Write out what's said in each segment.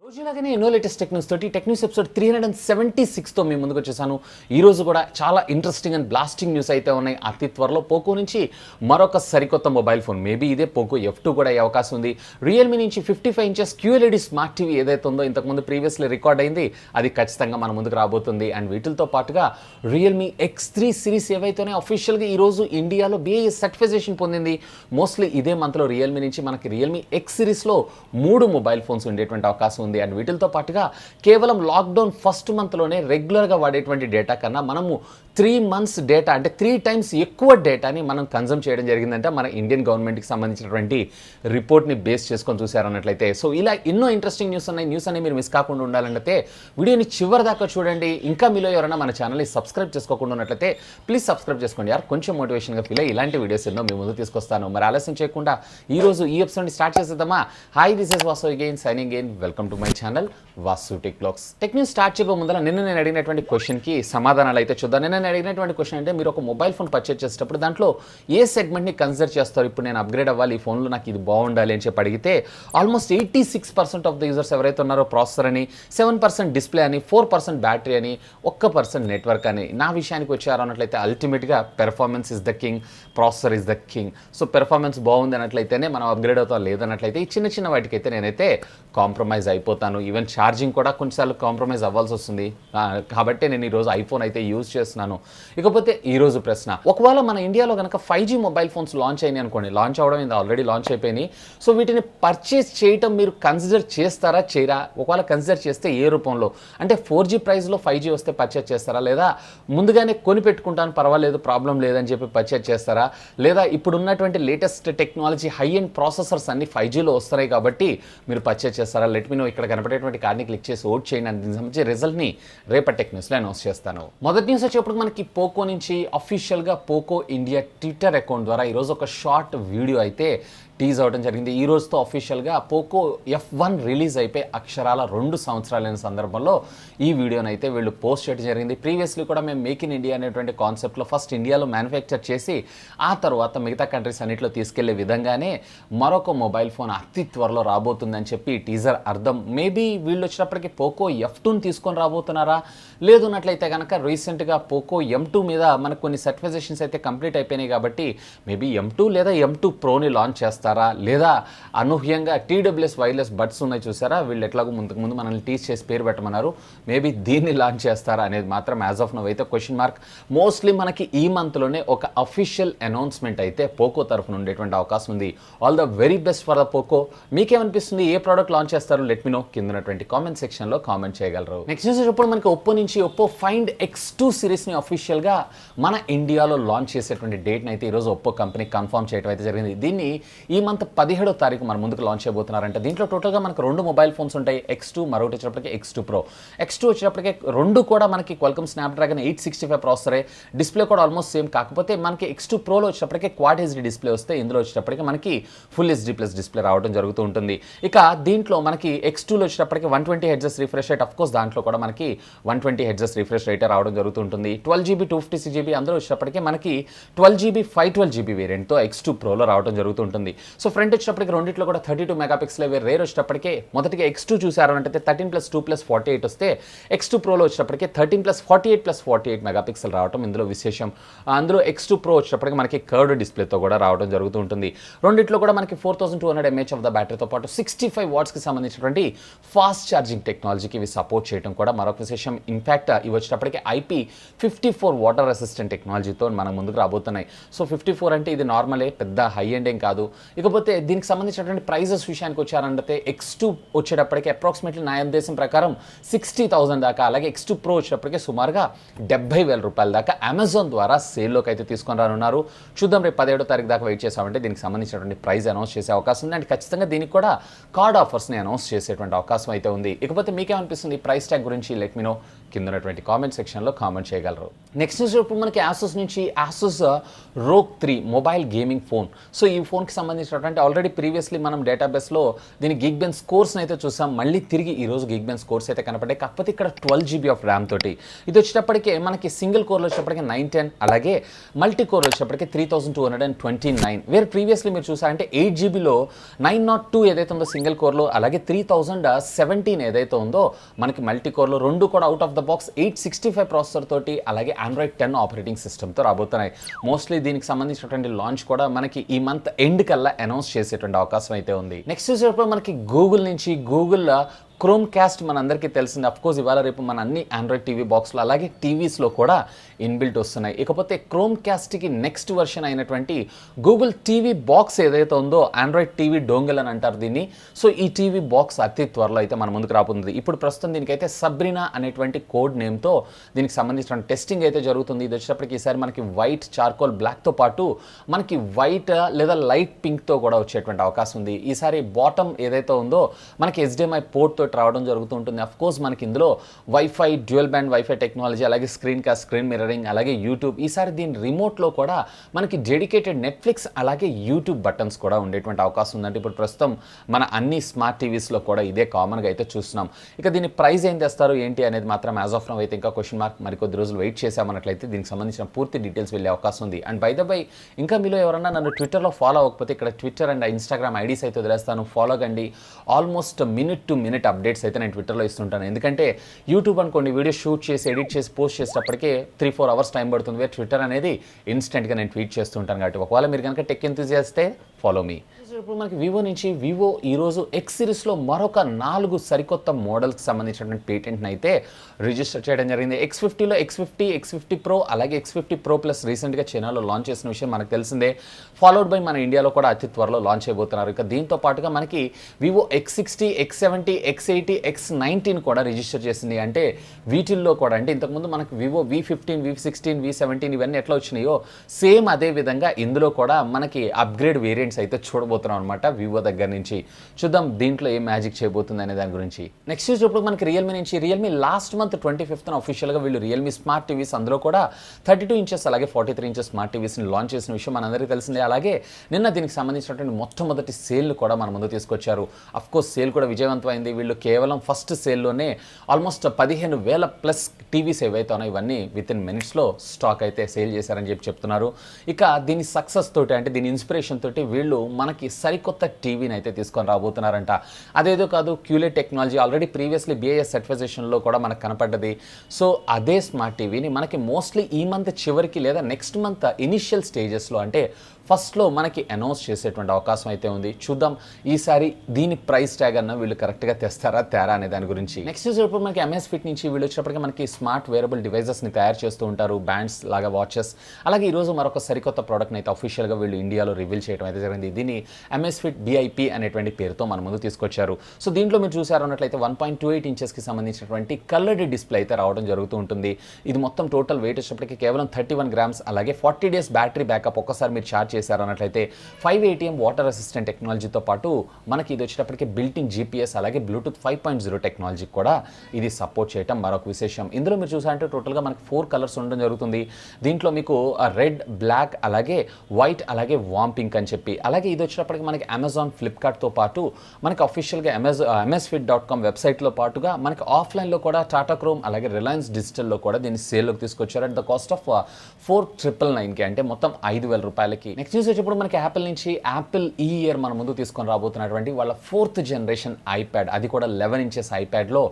రోజులాగానే ఎన్నో latest tech news తోటి tech news episode 376తో మేము ముందుకు వచ్చేసాను. ఈ రోజు కూడా చాలా ఇంట్రెస్టింగ్ అండ్ బ్లాస్టింగ్ న్యూస్ అయితే ఉన్నాయి. అతి త్వరలో పోకో నుంచి మరొక సరికొత్త మొబైల్ ఫోన్, మేబీ ఇదే పోకో F2 కూడా అయ్యే అవకాశం ఉంది. రియల్మీ నుంచి 55 ఇంచెస్ QLED స్మార్ట్ టీవీ ఏదైతే ఉందో ఇంతకుముందు ప్రీవియస్లీ రికార్డ్ అయింది, అది ఖచ్చితంగా మన ముందుకు రాబోతుంది. అండ్ వీటితో పాటుగా రియల్మీ X3 సిరీస్ ఏవైతేనే అఫీషియల్గా ఈరోజు ఇండియాలో BIS సర్టిఫికేషన్ పొందింది. మోస్ట్లీ ఇదే మంత్లో రియల్మీ నుంచి మనకి రియల్మీ X సిరీస్లో 3 మొబైల్ ఫోన్స్ ఉండేటువంటి అవకాశం ఉంది. అండ్ వీటితో పాటుగా కేవలం లాక్డౌన్ ఫస్ట్ మంత్లోనే రెగ్యులర్గా వాడేటువంటి డేటా కన్నా మనము 3 months డేటా అంటే 3 times ఎక్కువ డేటాని మనం కన్జ్యూమ్ చేయడం జరిగిందంటే మన ఇండియన్ గవర్నమెంట్కి సంబంధించినటువంటి రిపోర్ట్ని బేస్ చేసుకొని చూసారన్నట్లయితే. సో ఇలా ఎన్నో ఇంట్రెస్టింగ్ న్యూస్ ఉన్నాయి. న్యూస్ అనేవి మీరు మిస్ కాకుండా ఉండాలంటే వీడియోని చివరి దాకా చూడండి. ఇంకా మీలో ఎవరైనా మన ఛానల్ని సబ్స్క్రైబ్ చేసుకోకుండా ఉన్నట్లయితే ప్లీజ్ సబ్స్క్రైబ్ చేసుకోండి యార్. కొంచెం మోటివేషన్గా ఫీల్ అయ్యి ఇలాంటి వీడియోస్ ఎన్నో మీ ముందు తీసుకొస్తాను. మరి ఆలస్యం చేయకుండా ఈరోజు ఈ ఎపిసోడ్ని స్టార్ట్ చేసేద్దామా. Hi, this is Vasu again signing in. Welcome to my channel Vasu tech blogs. Tech news start చేయబో ముందర నేను అడిగినటువంటి క్వశ్చన్కి సమాధానాలు అయితే చూద్దాం. నేను అడిగినటువంటి క్వశ్చన్ అంటే మీరు ఒక మొబైల్ ఫోన్ పర్చేజ్ చేసేటప్పుడు దాంట్లో ఏ సెగ్మెంట్ని కన్సిడర్ చేస్తారు? ఇప్పుడు నేను అప్గ్రేడ్ అవ్వాలి, ఈ ఫోన్లో నాకు ఇది బాగుండాలి అని చెప్పి అడిగితే ఆల్మోస్ట్ 86% ఆఫ్ ద యూజర్స్ ఎవరైతే ఉన్నారో ప్రాసెసర్ అని, 7% డిస్ప్లే అని, 4% బ్యాటరీ అని, 1% నెట్వర్క్ అని. నా విషయానికి వచ్చారు అన్నట్లయితే అల్టిమేట్గా performance is the king, processor is the king. So performance బాగుంది అన్నట్లయితేనే మనం అప్గ్రేడ్ అవుతాం, లేదన్నట్లయితే ఈ చిన్న చిన్న వాటికైతే నేనైతే కాంప్రమైజ్ అయిపోతాను. ఈవెన్ ఛార్జింగ్ కూడా కొన్నిసార్లు కాంప్రమైజ్ అవ్వాల్సి వస్తుంది. కాబట్టి నేను ఈరోజు ఐఫోన్ అయితే యూజ్ చేస్తున్నాను. ఇకపోతే ఈరోజు ప్రశ్న, ఒకవేళ మన ఇండియాలో కనుక 5G మొబైల్ ఫోన్స్ లాంచ్ అయినాయి అనుకోండి, లాంచ్ అవడం ఇది ఆల్రెడీ లాంచ్ అయిపోయినాయి. సో వీటిని పర్చేస్ చేయటం మీరు కన్సిడర్ చేస్తారా చేయరా? ఒకవేళ కన్సిడర్ చేస్తే ఏ రూపంలో? అంటే 4G ప్రైస్లో 5G వస్తే పర్చేస్ చేస్తారా, లేదా ముందుగానే కొని పెట్టుకుంటాను పర్వాలేదు ప్రాబ్లం లేదని చెప్పి పర్చేస్ చేస్తారా, లేదా ఇప్పుడు ఉన్నటువంటి latest technology high end processors అన్ని 5Gలో వస్తున్నాయి కాబట్టి మీరు పర్చేస్ చేస్తారా? Let me know. ఇక్కడ కనపడేటువంటి కార్డ్ని క్లిక్ చేసి ఓట్ చేయండి. దీనికి సంబంధించి రిజల్ట్ని రేపటి టెక్ న్యూస్లో అనౌన్స్ చేస్తాను. మొదటి న్యూస్ వచ్చేప్పుడు మనకి పోకో నుంచి అఫీషియల్గా పోకో ఇండియా ట్విట్టర్ అకౌంట్ ద్వారా ఈరోజు ఒక షార్ట్ వీడియో అయితే టీజ్ అవడం జరిగింది. ఈ రోజుతో అఫీషియల్గా పోకో F1 రిలీజ్ అయిపోయి అక్షరాల 2 సంవత్సరాలైన సందర్భంలో ఈ వీడియోని అయితే వీళ్ళు పోస్ట్ చేయడం జరిగింది. ప్రీవియస్లీ కూడా మేము మేక్ ఇన్ ఇండియా అనేటువంటి కాన్సెప్ట్లో ఫస్ట్ ఇండియాలో మ్యానుఫ్యాక్చర్ చేసి ఆ తర్వాత మిగతా కంట్రీస్ అన్నింటిలో తీసుకెళ్లే విధంగానే మరొక మొబైల్ ఫోన్ అతి త్వరలో రాబోతుందని చెప్పి టీజర్ అర్థం. మేబీ వీళ్ళు వచ్చినప్పటికీ పోకో F2ని తీసుకొని రాబోతున్నారా, లేదున్నట్లయితే కనుక రీసెంట్గా పోకో M2 మీద మనకు కొన్ని సర్టిఫికేషన్స్ అయితే కంప్లీట్ అయిపోయినాయి కాబట్టి మేబీ M2 లేదా M2 ప్రోని లాంచ్ చేస్తారు, లేదా అనూహ్యంగా TWS వైర్లెస్ బడ్స్ ఉన్నాయి చూసారా, వీళ్ళు ఎట్లాగో ముందు మనల్ని టీచ్ చేసి పేరు పెట్టమన్నారు, మేబీ దీన్ని లాంచ్ చేస్తారా అనేది మాత్రం యాజ్ ఆఫ్ నౌ అయితే క్వశ్చన్ మార్క్. మోస్ట్లీ మనకి ఈ మంత్లోనే ఒక అఫీషియల్ అనౌన్స్మెంట్ అయితే పోకో తరఫున ఉండేటువంటి అవకాశం ఉంది. All the very best for the Poco. మీకేమనిపిస్తుంది? ఏ ప్రోడక్ట్ లాంచ్ చేస్తారు? లెట్ మీ నో కింద ఉన్నటువంటి కామెంట్ సెక్షన్లో కామెంట్ చేయగలరు. నెక్స్ట్ న్యూస్ ఇప్పుడు మనకి ఒప్పో నుంచి ఒప్పో ఫైండ్ X2 సిరీస్ని అఫీషియల్గా మన ఇండియాలో లాంచ్ చేసేటువంటి డేట్ని అయితే ఈరోజు ఒప్పో కంపెనీ కన్ఫర్మ్ చేయడం అయితే జరిగింది. దీన్ని ఈ మంత్ 17వ తారీఖు మన ముందుకు లాంచ్ చేయబోతున్నారంటే దీంట్లో టోటల్గా మనకు 2 మొబైల్ ఫోన్స్ ఉంటాయి. X2, మరొకటి వచ్చేటప్పటికి X2 Pro. X2 వచ్చేటప్పటికి 2 కూడా మనకి క్వాల్కమ్ స్నాప్డ్రాగన్ 865 ప్రాసెసరే, డిస్ప్లే కూడా ఆల్మోస్ట్ సేమ్. కాకపోతే మనకి X2 Proలో వచ్చేటప్పటికి క్వాడ్ హెచ్డి డిస్ప్లే వస్తే ఇందులో వచ్చేటప్పటికి మనకి ఫుల్ HD ప్లస్ డిస్ప్లే రావడం జరుగుతూ ఉంటుంది. ఇక దీంట్లో మనకి X2లో వచ్చేటప్పటికి 120 Hz రిఫ్రెష్ రేట్, అఫ్కోర్స్ దాంట్లో కూడా మనకి 120 Hz రిఫ్రెష్ రేటే రావడం జరుగుతూ ఉంటుంది. 12GB 256GB అందులో వచ్చేటప్పటికి మనకి 12GB 512GB వేరియంట్తో X2 Proలో రావడం జరుగుతూ ఉంటుంది. సో ఫ్రంట్ వచ్చేటప్పటికి రెండిట్లో కూడా 32 మెగాపిక్సెల్ రేర్ వచ్చేటప్పటికే మొదటిగా X2 చూసారు అంటే 13+2+48 వస్తే X2 Proలో వచ్చేటప్పటికి 13+48+48 మెగాపిక్సెల్ రావడం ఇందులో విశేషం. అందులో X2 Pro వచ్చేటప్పటికి మనకి కర్వ్డ్ డిస్ప్లేతో కూడా రావడం జరుగుతూ ఉంటుంది. రెండిట్లో కూడా మనకి 4200 mAh ఆఫ్ ద బ్యాటరీతో పాటు 65 వాట్స్కి సంబంధించినటువంటి ఫాస్ట్ ఛార్జింగ్ టెక్నాలజీకి ఇవి సపోర్ట్ చేయడం కూడా మరొక విశేషం. ఇన్ఫ్యాక్ట్ ఇవి వచ్చేటప్పటికి IP54 వాటర్ రెసిస్టెంట్ టెక్నాలజీతో మన ముందుకు రాబోతున్నాయి. సో 54 అంటే ఇది నార్మలే, పెద్ద హై ఎండ్ ఏం కాదు. ఇకపోతే దీనికి సంబంధించినటువంటి ప్రైజెస్ విషయానికి వచ్చారంటే X2 వచ్చేటప్పటికి అప్రాక్సిమేట్లీ నా ఉద్దేశం ప్రకారం 60,000 దాకా, అలాగే X2 Pro వచ్చేటప్పటికి సుమారుగా 70,000 రూపాయల దాకా అమెజాన్ ద్వారా సేల్లోకి అయితే తీసుకొని రానున్నారు. చూద్దాం రేపు 17వ తారీఖు దాకా వెయిట్ చేసామంటే దీనికి సంబంధించినటువంటి ప్రైస్ అనౌన్స్ చేసే అవకాశం ఉంది. అండ్ ఖచ్చితంగా దీనికి కూడా కార్డ్ ఆఫర్స్ని అనౌన్స్ చేసేటువంటి అవకాశం అయితే ఉంది. ఇకపోతే మీకేమనిపిస్తుంది ప్రైస్ ట్యాగ్ గురించి? లెట్ మీ నో కింద ఉన్నటువంటి కామెంట్ సెక్షన్లో కామెంట్ చేయగలరు. నెక్స్ట్ న్యూస్ ఇప్పుడు మనకి ఆసూస్ నుంచి Asus ROG 3 mobile gaming phone. So ఈ ఫోన్కి సంబంధించిన సంబంధించినటువంటి ఆల్రెడీ ప్రీవియస్లీ మనం డేటాబేస్లో దీని గిగ్ బెన్ స్కోర్స్ని అయితే చూసాం. మళ్ళీ తిరిగి ఈరోజు గిగ్ బెన్ స్కోర్స్ అయితే కనపడ్డాయి. కాకపోతే ఇక్కడ 12 GB ఆఫ్ ర్యామ్ తోటి ఇది వచ్చేటప్పటికే మనకి సింగిల్ కోర్లో వచ్చేటప్పటికి 910, అలాగే మల్టీ కోర్లో వచ్చేటప్పటికి 3229. వేరే ప్రీవియస్లీ మీరు చూసారంటే 8 GBలో 902 ఏదైతే ఉందో సింగిల్ కోర్లో, అలాగే 3017 ఏదైతే ఉందో మనకి మల్టీ కోర్లో, రెండు కూడా out of the box 865 processor తోటి అలాగే Android 10 ఆపరేటింగ్ సిస్టమ్తో రాబోతున్నాయి. మోస్ట్లీ దీనికి సంబంధించినటువంటి లాంచ్ కూడా మనకి ఈ మంత్ ఎండ్ కల్లా అనౌన్స్ చేసేటువంటి అవకాశం అయితే ఉంది. నెక్స్ట్ చూసేటప్పుడు మనకి గూగుల్ నుంచి గూగుల్ క్రోమ్ క్యాస్ట్ మనందరికీ తెలిసింది. అఫ్కోర్స్ ఇవాళ రేపు మన అన్ని ఆండ్రాయిడ్ టీవీ బాక్స్లో అలాగే టీవీస్లో కూడా ఇన్బిల్ట్ వస్తున్నాయి. ఇకపోతే క్రోమ్ క్యాస్ట్కి నెక్స్ట్ వర్షన్ అయినటువంటి గూగుల్ టీవీ బాక్స్ ఏదైతే ఉందో ఆండ్రాయిడ్ టీవీ డోంగల్ అని అంటారు దీన్ని. సో ఈ టీవీ బాక్స్ అతి త్వరలో అయితే మన ముందుకు రాబోతుంది. ఇప్పుడు ప్రస్తుతం దీనికైతే సబ్రీనా అనేటువంటి కోడ్ నేమ్తో దీనికి సంబంధించిన టెస్టింగ్ అయితే జరుగుతుంది. ఇది వచ్చేటప్పటికి ఈసారి మనకి వైట్, చార్కోల్ బ్లాక్తో పాటు మనకి వైట్ లేదా లైట్ పింక్తో కూడా వచ్చేటువంటి అవకాశం ఉంది. ఈసారి బాటమ్ ఏదైతే ఉందో మనకి HDMI పోర్ట్తో రావడం జరుగుతూ ఉంటుంది. అఫ్ కోర్స్ మనకి ఇందులో wifi, dual band wifi technology, అలాగే స్క్రీన్ కాస్ట్, స్క్రీన్ మిర్రరింగ్, అలాగే యూట్యూబ్. ఈసారి దీని రిమోట్లో కూడా మనకి డెడికేటెడ్ నెట్ఫ్లిక్స్ అలాగే యూట్యూబ్ బటన్స్ కూడా ఉండేటువంటి అవకాశం ఉందంటే ఇప్పుడు ప్రస్తుతం మన అన్ని స్మార్ట్ టీవీస్లో కూడా ఇదే కామన్గా అయితే చూస్తున్నాం. ఇక దీని ప్రైస్ ఏం తెస్తారు ఏంటి అనేది మాత్రం యాజ్ ఆఫ్ నౌ అయితే ఇంకా క్వశ్చన్ మార్క్. మరికొద్ది రోజులు వెయిట్ చేసామన్నట్లయితే దీనికి సంబంధించిన పూర్తి డీటెయిల్స్ వెళ్ళే అవకాశం ఉంది. అండ్ బై ద బై ఇంకా మీలో ఎవరన్నా నన్ను ట్విట్టర్లో ఫాలో అవ్వకపోతే ఇక్కడ ట్విట్టర్ అండ్ ఇన్స్టాగ్రామ్ ఐడీస్ అయితే వదిలేస్తాను, ఫాలో కండి. Almost minute to minute updates అయితే నేను ట్విట్టర్లో ఇస్తుంటాను. ఎందుకంటే యూట్యూబ్ అనుకోండి వీడియో షూట్ చేసి ఎడిట్ చేసి పోస్ట్ చేసేటప్పటికే 3-4 అవర్స్ టైం పడుతుంది. వేరే ట్విట్టర్ అనేది ఇన్స్టెంట్గా నేను ట్వీట్ చేస్తుంటాను. కాబట్టి ఒకవేళ మీరు కనుక టెక్ ఎంతూజియాస్తే ఫాలో మీ. ఇప్పుడు మనకి వివో నుంచి వివో ఈరోజు ఎక్స్ సిరీస్లో మరొక 4 సరికొత్త మోడల్స్కి సంబంధించినటువంటి పేటెంట్ని అయితే రిజిస్టర్ చేయడం జరిగింది. X50లో X50, X50 Pro అలాగే X50 Pro Plus రీసెంట్గా చైనాలో లాంచ్ చేసిన విషయం మనకు తెలిసిందే. ఫాలోడ్ బై మన ఇండియాలో కూడా అతి త్వరలో లాంచ్ అయిపోతున్నారు. ఇక దీంతో పాటుగా మనకి Vivo X60, X70, X80, X19 కూడా రిజిస్టర్ చేసింది. అంటే వీటిల్లో కూడా అంటే ఇంతకుముందు మనకి వివో V15, V16, V17 ఇవన్నీ ఎట్లా వచ్చినాయో సేమ్ అదే విధంగా ఇందులో కూడా మనకి అప్గ్రేడ్ వేరియంట్స్ అయితే చూడబోతున్నాం అనమాట వివో దగ్గర నుంచి. చూద్దాం దీంట్లో ఏ మ్యాజిక్ చేయబోతుంది అనే దాని గురించి. నెక్స్ట్ ఇప్పుడు మనకి రియల్మీ నుంచి రియల్మీ లాస్ట్ మంత్ 25th అఫీషియల్గా వీళ్ళు రియల్మీ స్మార్ట్ టీవీస్ అందులో కూడా 32 ఇంచెస్ అలాగే 43 ఇంచెస్ స్మార్ట్ టీవీస్ని లాంచ్ చేసిన విషయం మనందరికీ తెలిసిందే. అలాగే నిన్న దీనికి సంబంధించినటువంటి మొట్టమొదటి సేల్ కూడా మన ముందు తీసుకొచ్చారు. అఫ్కోర్స్ సేల్ కూడా విజయవంతమైంది. వీళ్ళు కేవలం ఫస్ట్ సేల్లోనే ఆల్మోస్ట్ 15,000+ టీవీస్ ఏవైతే ఉన్నాయో ఇవన్నీ వితిన్ మినిట్స్లో స్టాక్ అయితే సేల్ చేశారని చెప్తున్నారు. ఇక దీని సక్సెస్ తోటి అంటే దీని ఇన్స్పిరేషన్ తోటి వీళ్ళు మనకి సరికొత్త టీవీని అయితే తీసుకొని రాబోతున్నారంట. అదేదో కాదు, క్యూలే టెక్నాలజీ ఆల్రెడీ ప్రీవియస్లీ BIS సర్టిఫికేషన్లో కూడా మనకు కనపడ్డది. సో అదే స్మార్ట్ టీవీని మనకి మోస్ట్లీ ఈ మంత్ చివరికి లేదా నెక్స్ట్ మంత్ ఇనిషియల్ స్టేజెస్లో అంటే ఫస్ట్లో మనకి అనౌన్స్ చేసేటువంటి అవకాశం అయితే ఉంది. చూద్దాం ఈసారి దీని ప్రైస్ ట్యాగ్ అన్న వీళ్ళు కరెక్ట్గా తెస్తారా తేరా అనే దాని గురించి. నెక్స్ట్ ఇప్పుడు మనకి MS Fit నుంచి వీళ్ళు వచ్చినప్పటికీ మనకి స్మార్ట్ వేరబుల్ డివైజెస్ని తయారు చేస్తూ ఉంటారు, బ్యాండ్స్ లాగా, వాచెస్. అలాగే ఈరోజు మరొక సరికొత్త ప్రోడక్ట్ని అయితే అఫీషియల్గా వీళ్ళు ఇండియాలో రివీల్ చేయడం అయితే జరిగింది. దీన్ని MS Fit BIP అనేటువంటి పేరుతో మన ముందు తీసుకొచ్చారు. సో దీంట్లో మీరు చూసారు అన్నట్లయితే 1.28 ఇంచెస్కి సంబంధించినటువంటి కలర్డ్ డిస్ప్లే అయితే రావడం జరుగుతూ ఉంటుంది. ఇది మొత్తం టోటల్ వెయిట్ వచ్చేటప్పటికి కేవలం 31 grams, అలాగే 40 days బ్యాటరీ బ్యాకప్. ఒక్కసారి మీరు ఛార్జ్ చేశారు అన్నట్లయితే 5 ATM వాటర్ రెసిస్టెంట్ టెక్నాలజీతో పాటు మనకి ఇది వచ్చేటప్పటికి బిల్టిన్ GPS అలాగే బ్లూటూత్ 5.0 టెక్నాలజీ కూడా ఇది సపోర్ట్ చేయడం మరొక విశేషం. ఇందులో మీరు చూసారంటే టోటల్గా మనకి 4 కలర్స్ ఉండడం జరుగుతుంది. దీంట్లో మీకు రెడ్, బ్లాక్, అలాగే వైట్, అలాగే వామ్ పింక్ అని చెప్పి. అలాగే ఇది వచ్చేటప్పటికి మనకి అమెజాన్, ఫ్లిప్కార్ట్తో పాటు మనకి అఫీషియల్గా msfit.com వెబ్సైట్లో పాటుగా మనకి ఆఫ్లైన్లో కూడా టాటా క్రోమ్ అలాగే రిలయన్స్ డిజిటల్లో కూడా దీన్ని సేల్లోకి తీసుకొచ్చారు అట్ ద కాస్ట్ ఆఫ్ 4,999కి అంటే మొత్తం 5,000 రూపాయలకి. నెక్స్ట్ న్యూస్ వచ్చేప్పుడు మనకి యాపిల్ నుంచి యాపిల్ ఈ ఇయర్ మన ముందు తీసుకొని రాబోతున్నటువంటి వాళ్ళ 4th జనరేషన్ ఐప్యాడ్, అది కూడా 11 ఇంచెస్ ఐప్యాడ్లో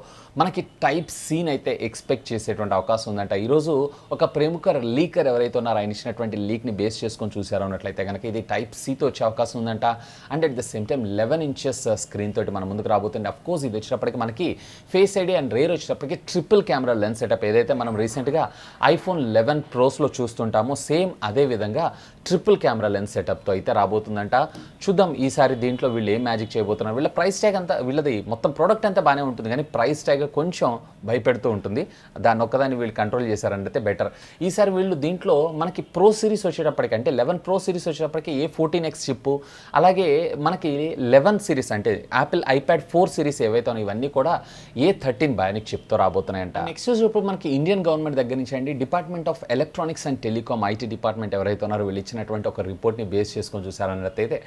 మనకి టైప్ సీని అయితే ఎక్స్పెక్ట్ చేసేటువంటి అవకాశం ఉందంట. ఈరోజు ఒక ప్రముఖ లీకర్ ఎవరైతే ఉన్నారో ఆయన ఇచ్చినటువంటి లీక్ని బేస్ చేసుకొని చూసారో అన్నట్లయితే కనుక ఇది టైప్ సీతో వచ్చే అవకాశం ఉందంట. And at the same time 11 inches screen తోటి మన ముందుకు రాబోతుంది. అఫ్ కోర్స్ ఇది వచ్చేటప్పటికి మనకి ఫేస్ ఐడి అండ్ రేర్ వచ్చేటప్పటికి ట్రిపుల్ కెమెరా లెన్స్ సెటప్ ఏదైతే మనం రీసెంట్గా iPhone 11 Prosలో చూస్తుంటామో సేమ్ అదే విధంగా ట్రిపుల్ కెమెరా లెన్స్ సెటప్తో అయితే రాబోతుందంట. చూద్దాం ఈసారి దీంట్లో వీళ్ళు ఏం మ్యాజిక్ చేయబోతున్నారు. వీళ్ళ ప్రైస్ ట్యాగ్ అంతా వీళ్ళది మొత్తం ప్రోడక్ట్ అంతా బాగానే ఉంటుంది కానీ ప్రైస్ ట్యాగ్ కొంచెం భయపెడుతూ ఉంటుంది. దాన్ని ఒక్కదాన్ని వీళ్ళు కంట్రోల్ చేశారంటే బెటర్. ఈసారి వీళ్ళు దీంట్లో మనకి ప్రో సిరీస్ వచ్చేటప్పటికి అంటే 11 Pro సిరీస్ వచ్చేటప్పటికి A14X చిప్, అలాగే మనకి 11 సిరీస్ అంటే యాపిల్ ఐప్యాడ్ 4 సిరీస్ ఏవైతే ఉన్నాయో ఇవన్నీ కూడా A13 బయానిక్ చిప్తో రాబోతున్నాయంట. నెక్స్ట్ ఇప్పుడు మనకి ఇండియన్ గవర్నమెంట్ దగ్గర నుంచి అండి department of electronics and telecom IT department ఎవరైతే ఉన్నారో వీళ్ళు ఇచ్చినటువంటి ఒక రిపోర్ట్ని బేస్ చేసుకొని చూసారన్నట్టయితే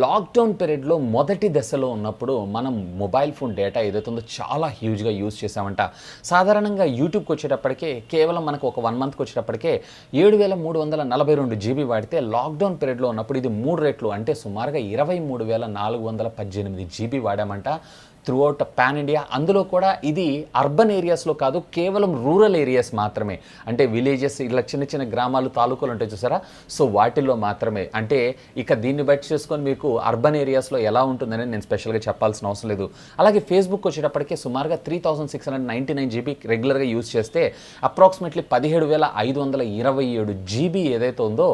లాక్డౌన్ పీరియడ్లో మొదటి దశలో ఉన్నప్పుడు మనం మొబైల్ ఫోన్ డేటా ఏదైతే ఉందో చాలా హ్యూజ్గా యూజ్ చేసామంట. సాధారణంగా యూట్యూబ్కి వచ్చేటప్పటికే కేవలం మనకు ఒక 1 మంత్కి వచ్చేటప్పటికే 7342 జీబీ వాడితే లాక్డౌన్ పీరియడ్లో ఉన్నప్పుడు ఇది 3 రెట్లు అంటే సుమారుగా 23418 జీబీ వాడామంట త్రూఅవుట్ పాన్ ఇండియా. అందులో కూడా ఇది అర్బన్ ఏరియాస్లో కాదు, కేవలం రూరల్ ఏరియాస్ మాత్రమే. అంటే విలేజెస్ ఇలా చిన్న చిన్న గ్రామాలు తాలూకాలు ఉంటాయి చూసారా, సో వాటిల్లో మాత్రమే. అంటే ఇక దీన్ని బట్టి చేసుకొని మీకు అర్బన్ ఏరియాస్లో ఎలా ఉంటుందని నేను స్పెషల్గా చెప్పాల్సిన అవసరం లేదు. అలాగే ఫేస్బుక్ వచ్చేటప్పటికే సుమారుగా 3699 జీబీ రెగ్యులర్గా యూజ్ చేస్తే అప్రాక్సిమేట్లీ 17527 జీబీ ఏదైతే ఉందో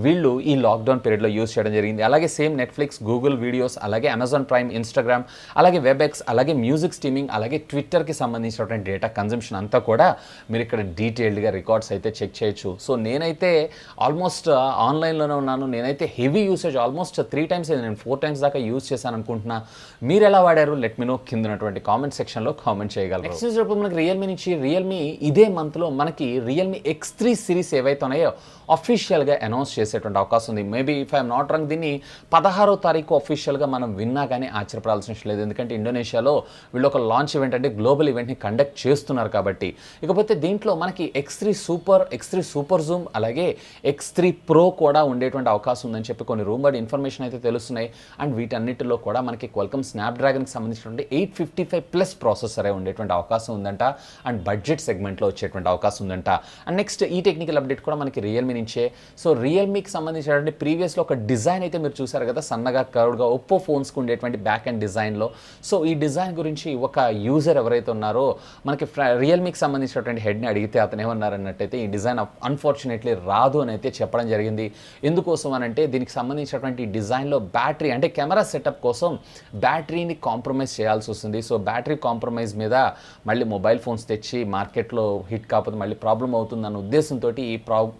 వీళ్ళు ఈ లాక్డౌన్ పీరియడ్లో యూజ్ చేయడం జరిగింది. అలాగే సేమ్ నెట్ఫ్లిక్స్, గూగుల్ వీడియోస్, అలాగే అమెజాన్ ప్రైమ్, ఇన్స్టాగ్రామ్, అలాగే వెబ్ఎక్స్, అలాగే మ్యూజిక్ స్ట్రీమింగ్, అలాగే ట్విట్టర్కి సంబంధించినటువంటి డేటా కన్జంప్షన్ అంతా కూడా మీరు ఇక్కడ డీటెయిల్డ్గా రికార్డ్స్ అయితే చెక్ చేయొచ్చు. సో నేనైతే ఆల్మోస్ట్ ఆన్లైన్లోనే ఉన్నాను. నేనైతే హెవీ యూసేజ్ ఆల్మోస్ట్ 3 టైమ్స్, నేను 4 టైమ్స్ దాకా యూజ్ చేశాను అనుకుంటున్నా. మీరు ఎలా వాడారు లెట్ మీ నో కింద ఉన్నటువంటి కామెంట్ సెక్షన్లో కామెంట్ చేయగలరు. నెక్స్ట్ చూసినప్పుడు మనకి రియల్మీ నుంచి రియల్మీ ఇదే మంత్లో మనకి రియల్మీ X3 సిరీస్ ఏవైతే ఉన్నాయో అఫీషియల్గా అనౌన్స్ చేసేటువంటి అవకాశం ఉంది. Maybe if I'm not wrong దీన్ని 16వ తారీఖు అఫీషియల్గా మనం విన్నా కానీ ఆశ్చర్యపడాల్సిన విషయం లేదు. ఎందుకంటే ఇండోనేషియాలో వీళ్ళు ఒక లాంచ్ ఈవెంట్ అంటే గ్లోబల్ ఈవెంట్ని కండక్ట్ చేస్తున్నారు కాబట్టి. ఇకపోతే దీంట్లో మనకి X3 సూపర్ జూమ్, అలాగే X3 Pro కూడా ఉండేటువంటి అవకాశం ఉందని చెప్పి కొన్ని రూమర్డ్ ఇన్ఫర్మేషన్ అయితే తెలుస్తున్నాయి. అండ్ వీటన్నిటిలో కూడా మనకి క్వాల్కమ్ స్నాప్డ్రాగన్కి సంబంధించినటువంటి 855+ ప్రాసెసరే ఉండేటువంటి అవకాశం ఉందంట. అండ్ బడ్జెట్ సెగ్మెంట్లో వచ్చేటువంటి అవకాశం ఉందంట. అండ్ నెక్స్ట్ ఈ టెక్నికల్ అప్డేట్ కూడా మనకి రియల్మీ నుంచే. సో రియల్మీకి సంబంధించినటువంటి ప్రీవియస్లో ఒక డిజైన్ అయితే మీరు చూసారు కదా, సన్నగా కర్వ్డ్గా ఒప్పో ఫోన్స్కి ఉండేటువంటి బ్యాక్ అండ్ డిజైన్లో. సో ఈ డిజైన్ గురించి ఒక యూజర్ ఎవరైతే ఉన్నారో మనకి రియల్మీకి సంబంధించినటువంటి హెడ్ని అడిగితే అతను ఏమన్నారన్నట్టయితే ఈ డిజైన్ అన్ఫార్చునేట్లీ రాదు అని అయితే చెప్పడం జరిగింది. ఎందుకోసం అని అంటే దీనికి సంబంధించినటువంటి డిజైన్లో బ్యాటరీ అంటే కెమెరా సెటప్ కోసం బ్యాటరీని కాంప్రమైజ్ చేయాల్సి వస్తుంది. సో బ్యాటరీ కాంప్రమైజ్ మీద మళ్ళీ మొబైల్ ఫోన్స్ తెచ్చి మార్కెట్లో హిట్ కాకపోతే మళ్ళీ ప్రాబ్లం అవుతుందన్న ఉద్దేశంతో ఈ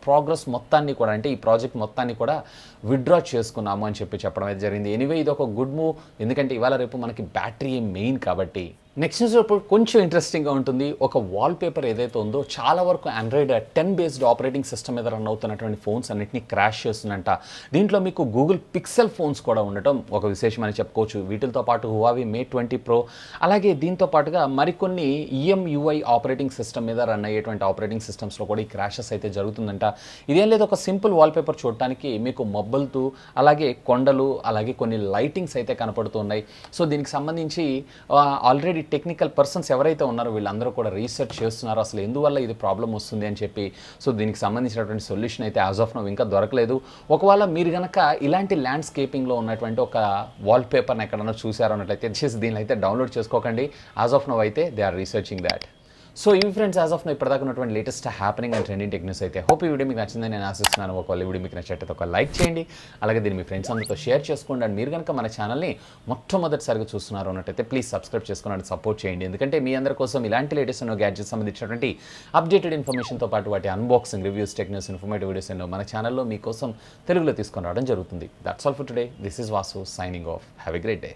ప్రోగ్రెస్ మొత్తాన్ని కూడా అంటే ఈ ప్రాజెక్ట్ మొత్తాన్ని కూడా విత్డ్రా చేసుకున్నాము అని చెప్పడం అయితే జరిగింది. ఎనీవే ఇది ఒక గుడ్ మూవ్, ఎందుకంటే ఇవాళ రేపు మనకి బ్యాటరీ మెయిన్ కాబట్టి. నెక్స్ట్ ఇప్పుడు కొంచెం ఇంట్రెస్టింగ్గా ఉంటుంది. ఒక వాల్పేపర్ ఏదైతే ఉందో చాలా వరకు ఆండ్రాయిడ్ 10 బేస్డ్ ఆపరేటింగ్ సిస్టమ్ మీద రన్ అవుతున్నటువంటి ఫోన్స్ అన్నింటినీ క్రాష్ చేస్తుందంట. దీంట్లో మీకు గూగుల్ పిక్సెల్ ఫోన్స్ కూడా ఉండటం ఒక విశేషం అని చెప్పుకోవచ్చు. వీటితో పాటు హువావీ మేట్ 20 Pro, అలాగే దీంతో పాటుగా మరికొన్ని EMUI ఆపరేటింగ్ సిస్టమ్ మీద రన్ అయ్యేటువంటి ఆపరేటింగ్ సిస్టమ్స్లో కూడా ఈ క్రాషెస్ అయితే జరుగుతుందంట. ఇదేం లేదు, ఒక సింపుల్ వాల్పేపర్ చూడటానికి మీకు మబ్బులతో అలాగే కొండలు అలాగే కొన్ని లైటింగ్స్ అయితే కనపడుతున్నాయి. సో దీనికి సంబంధించి ఆల్రెడీ టెక్నికల్ పర్సన్స్ ఎవరైతే ఉన్నారో వీళ్ళందరూ కూడా రీసెర్చ్ చేస్తున్నారు అసలు ఎందువల్ల ఇది ప్రాబ్లం వస్తుంది అని చెప్పి. సో దీనికి సంబంధించినటువంటి సొల్యూషన్ అయితే యాజ్ ఆఫ్ నౌ ఇంకా దొరకలేదు. ఒకవేళ మీరు కనుక ఇలాంటి ల్యాండ్స్కేపింగ్లో ఉన్నటువంటి ఒక వాల్పేపర్ని ఎక్కడన్నా చూసారో అన్నట్లయితే దీనిలో అయితే డౌన్లోడ్ చేసుకోకండి. యాజ్ ఆఫ్ నౌ అయితే they are researching that. So ఇవి ఫ్రెండ్స్ యాజ్ ఆఫ్ నౌ ఇప్పటిదాకా ఉన్నటువంటి latest happening and trending tech news అయితే. హోప్ ఈ వీడియో మీకు నచ్చిందని నేను ఆశిస్తున్నాను. ఒకవేళ ఈ వీడియో మీకు నచ్చినట్లయితే ఒక లైక్ చేయండి, అలాగే దీన్ని మీ ఫ్రెండ్స్ అందరితో షేర్ చేసుకోండి. అండ్ మీరు కనుక మన ఛానల్ని మొట్టమొదటిసారిగా చూస్తున్నారు అన్నట్టయితే ప్లీజ్ సబ్స్క్రైబ్ చేసుకుని సపోర్ట్ చేయండి. ఎందుకంటే మీ అందరి కోసం ఇలాంటి లేటెస్ట్ ఎన్నో గ్యాడ్జెట్స్ సంబంధించినటువంటి అప్డేటెడ్ ఇన్ఫర్మేషన్తో పాటు వాటి unboxing, reviews, tech news, informative videos ఎన్నో మన ఛానల్లో మీకోసం తెలుగులో తీసుకొని రావడం జరుగుతుంది. That's all for today. This is Vasu signing off. Have a great day.